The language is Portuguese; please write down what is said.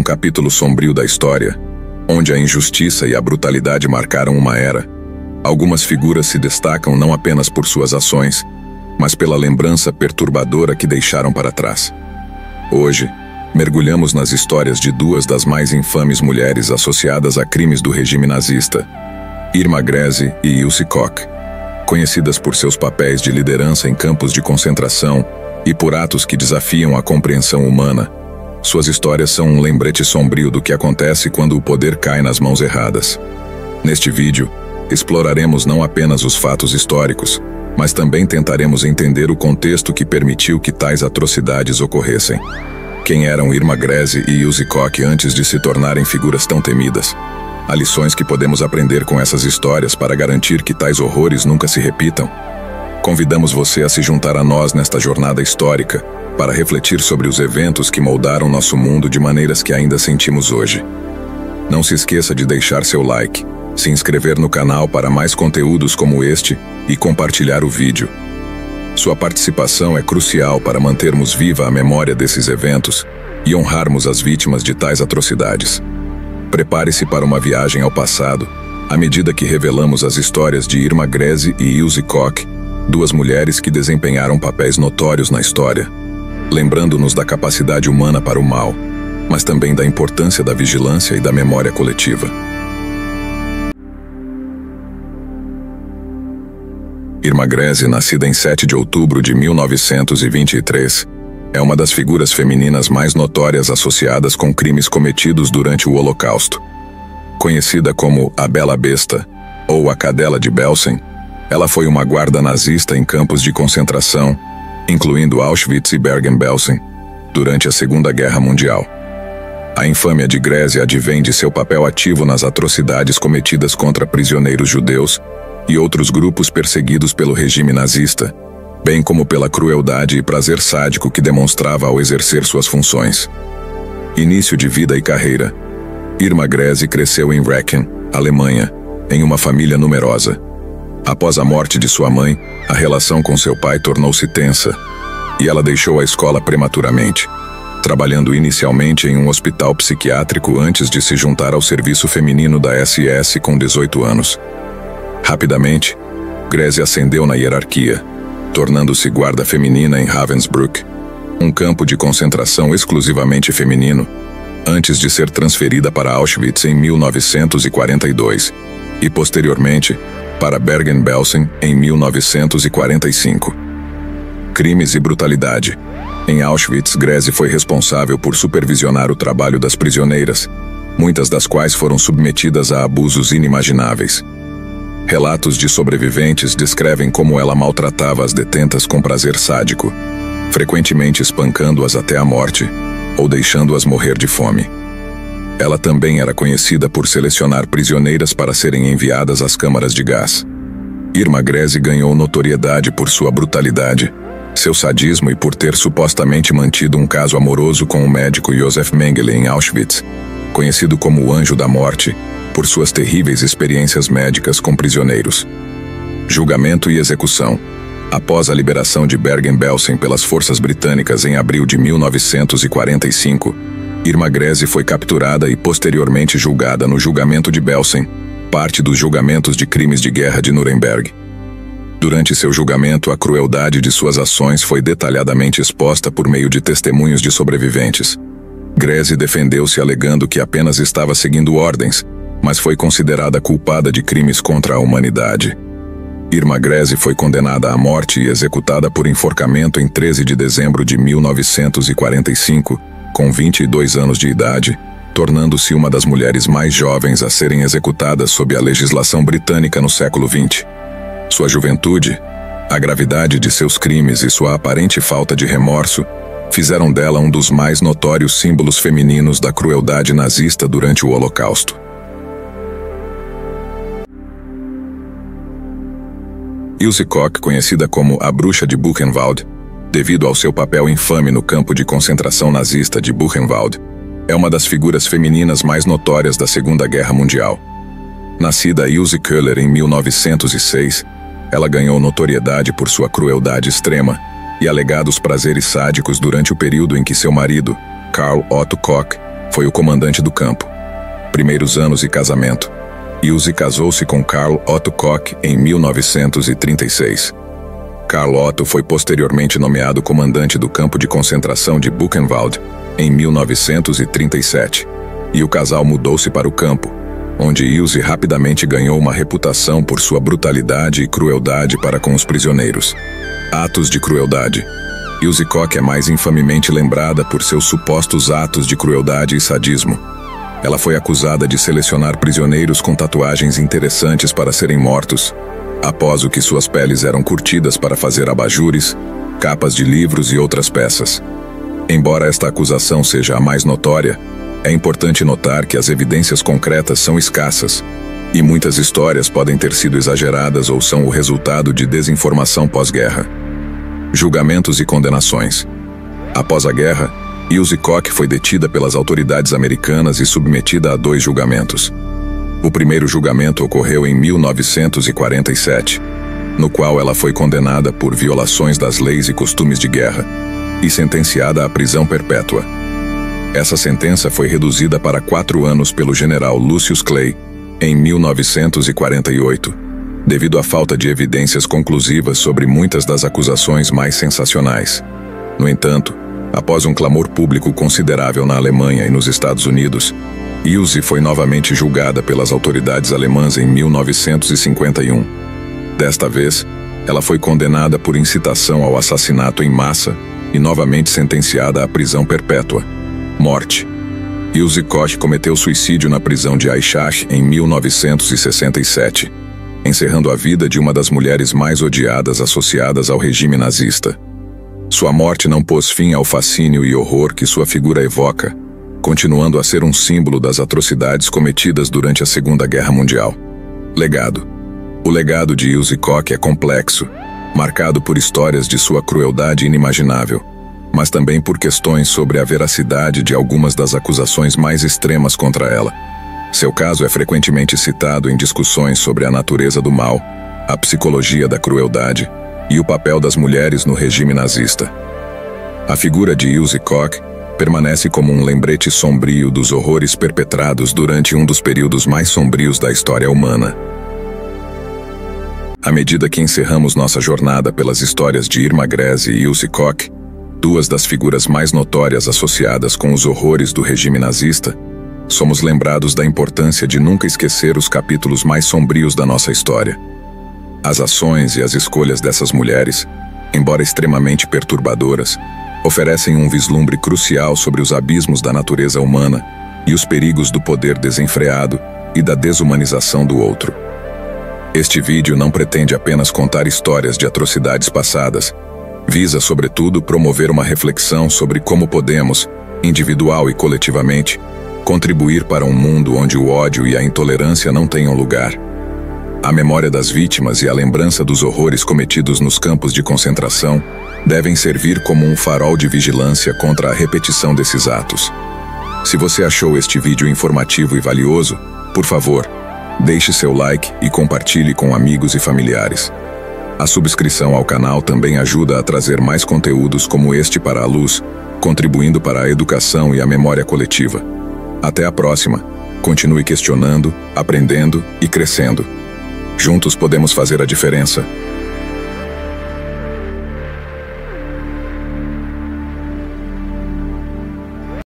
capítulo sombrio da história, onde a injustiça e a brutalidade marcaram uma era, algumas figuras se destacam não apenas por suas ações, mas pela lembrança perturbadora que deixaram para trás. Hoje, mergulhamos nas histórias de duas das mais infames mulheres associadas a crimes do regime nazista, Irma Grese e Ilse Koch, conhecidas por seus papéis de liderança em campos de concentração e por atos que desafiam a compreensão humana. Suas histórias são um lembrete sombrio do que acontece quando o poder cai nas mãos erradas. Neste vídeo, exploraremos não apenas os fatos históricos, mas também tentaremos entender o contexto que permitiu que tais atrocidades ocorressem. Quem eram Irma Grese e Ilse Koch antes de se tornarem figuras tão temidas? Há lições que podemos aprender com essas histórias para garantir que tais horrores nunca se repitam. Convidamos você a se juntar a nós nesta jornada histórica, para refletir sobre os eventos que moldaram nosso mundo de maneiras que ainda sentimos hoje. Não se esqueça de deixar seu like, se inscrever no canal para mais conteúdos como este e compartilhar o vídeo. Sua participação é crucial para mantermos viva a memória desses eventos e honrarmos as vítimas de tais atrocidades. Prepare-se para uma viagem ao passado, à medida que revelamos as histórias de Irma Grese e Ilse Koch, duas mulheres que desempenharam papéis notórios na história, lembrando-nos da capacidade humana para o mal, mas também da importância da vigilância e da memória coletiva. Irma Grese, nascida em 7 de outubro de 1923, é uma das figuras femininas mais notórias associadas com crimes cometidos durante o Holocausto. Conhecida como a Bela Besta, ou a Cadela de Belsen, ela foi uma guarda nazista em campos de concentração, incluindo Auschwitz e Bergen-Belsen, durante a Segunda Guerra Mundial. A infâmia de Grese advém de seu papel ativo nas atrocidades cometidas contra prisioneiros judeus e outros grupos perseguidos pelo regime nazista, bem como pela crueldade e prazer sádico que demonstrava ao exercer suas funções. Início de vida e carreira. Irma Grese cresceu em Recken, Alemanha, em uma família numerosa. Após a morte de sua mãe, a relação com seu pai tornou-se tensa, e ela deixou a escola prematuramente, trabalhando inicialmente em um hospital psiquiátrico antes de se juntar ao serviço feminino da SS com 18 anos. Rapidamente, Grese ascendeu na hierarquia, tornando-se guarda feminina em Ravensbrück, um campo de concentração exclusivamente feminino, antes de ser transferida para Auschwitz em 1942 e, posteriormente, para Bergen-Belsen em 1945. Crimes e brutalidade. Em Auschwitz, Grese foi responsável por supervisionar o trabalho das prisioneiras, muitas das quais foram submetidas a abusos inimagináveis. Relatos de sobreviventes descrevem como ela maltratava as detentas com prazer sádico, frequentemente espancando-as até a morte ou deixando-as morrer de fome. Ela também era conhecida por selecionar prisioneiras para serem enviadas às câmaras de gás. Irma Grese ganhou notoriedade por sua brutalidade, seu sadismo e por ter supostamente mantido um caso amoroso com o médico Josef Mengele em Auschwitz, conhecido como o Anjo da Morte, por suas terríveis experiências médicas com prisioneiros. Julgamento e execução. Após a liberação de Bergen-Belsen pelas forças britânicas em abril de 1945, Irma Grese foi capturada e posteriormente julgada no julgamento de Belsen, parte dos julgamentos de crimes de guerra de Nuremberg. Durante seu julgamento, a crueldade de suas ações foi detalhadamente exposta por meio de testemunhos de sobreviventes. Grese defendeu-se alegando que apenas estava seguindo ordens, mas foi considerada culpada de crimes contra a humanidade. Irma Grese foi condenada à morte e executada por enforcamento em 13 de dezembro de 1945, com 22 anos de idade, tornando-se uma das mulheres mais jovens a serem executadas sob a legislação britânica no século XX. Sua juventude, a gravidade de seus crimes e sua aparente falta de remorso fizeram dela um dos mais notórios símbolos femininos da crueldade nazista durante o Holocausto. Ilse Koch, conhecida como a Bruxa de Buchenwald, devido ao seu papel infame no campo de concentração nazista de Buchenwald, é uma das figuras femininas mais notórias da Segunda Guerra Mundial. Nascida Ilse Köhler em 1906, ela ganhou notoriedade por sua crueldade extrema e alegados prazeres sádicos durante o período em que seu marido, Karl Otto Koch, Foi o comandante do campo. Primeiros anos e casamento. Ilse casou-se com Karl Otto Koch em 1936. Karl Otto foi posteriormente nomeado comandante do campo de concentração de Buchenwald em 1937, e o casal mudou-se para o campo, onde Ilse rapidamente ganhou uma reputação por sua brutalidade e crueldade para com os prisioneiros. Atos de crueldade. Ilse Koch é mais infamemente lembrada por seus supostos atos de crueldade e sadismo. Ela foi acusada de selecionar prisioneiros com tatuagens interessantes para serem mortos, após o que suas peles eram curtidas para fazer abajures, capas de livros e outras peças. Embora esta acusação seja a mais notória, é importante notar que as evidências concretas são escassas, e muitas histórias podem ter sido exageradas ou são o resultado de desinformação pós-guerra. Julgamentos e condenações. Após a guerra, Ilse Koch foi detida pelas autoridades americanas e submetida a 2 julgamentos. O primeiro julgamento ocorreu em 1947, no qual ela foi condenada por violações das leis e costumes de guerra e sentenciada à prisão perpétua. Essa sentença foi reduzida para 4 anos pelo general Lucius Clay em 1948, devido à falta de evidências conclusivas sobre muitas das acusações mais sensacionais. No entanto, após um clamor público considerável na Alemanha e nos Estados Unidos, Ilse foi novamente julgada pelas autoridades alemãs em 1951. Desta vez, ela foi condenada por incitação ao assassinato em massa e novamente sentenciada à prisão perpétua. Morte. Ilse Koch cometeu suicídio na prisão de Eichach em 1967, encerrando a vida de uma das mulheres mais odiadas associadas ao regime nazista. Sua morte não pôs fim ao fascínio e horror que sua figura evoca, continuando a ser um símbolo das atrocidades cometidas durante a Segunda Guerra Mundial. Legado. O legado de Ilse Koch é complexo, marcado por histórias de sua crueldade inimaginável, mas também por questões sobre a veracidade de algumas das acusações mais extremas contra ela. Seu caso é frequentemente citado em discussões sobre a natureza do mal, a psicologia da crueldade e o papel das mulheres no regime nazista. A figura de Ilse Koch permanece como um lembrete sombrio dos horrores perpetrados durante um dos períodos mais sombrios da história humana. À medida que encerramos nossa jornada pelas histórias de Irma Grese e Ilse Koch, 2 das figuras mais notórias associadas com os horrores do regime nazista, somos lembrados da importância de nunca esquecer os capítulos mais sombrios da nossa história. As ações e as escolhas dessas mulheres, embora extremamente perturbadoras, oferecem um vislumbre crucial sobre os abismos da natureza humana e os perigos do poder desenfreado e da desumanização do outro. Este vídeo não pretende apenas contar histórias de atrocidades passadas, visa, sobretudo, promover uma reflexão sobre como podemos, individual e coletivamente, contribuir para um mundo onde o ódio e a intolerância não tenham lugar. A memória das vítimas e a lembrança dos horrores cometidos nos campos de concentração devem servir como um farol de vigilância contra a repetição desses atos. Se você achou este vídeo informativo e valioso, por favor, deixe seu like e compartilhe com amigos e familiares. A subscrição ao canal também ajuda a trazer mais conteúdos como este para a luz, contribuindo para a educação e a memória coletiva. Até a próxima. Continue questionando, aprendendo e crescendo. Juntos podemos fazer a diferença.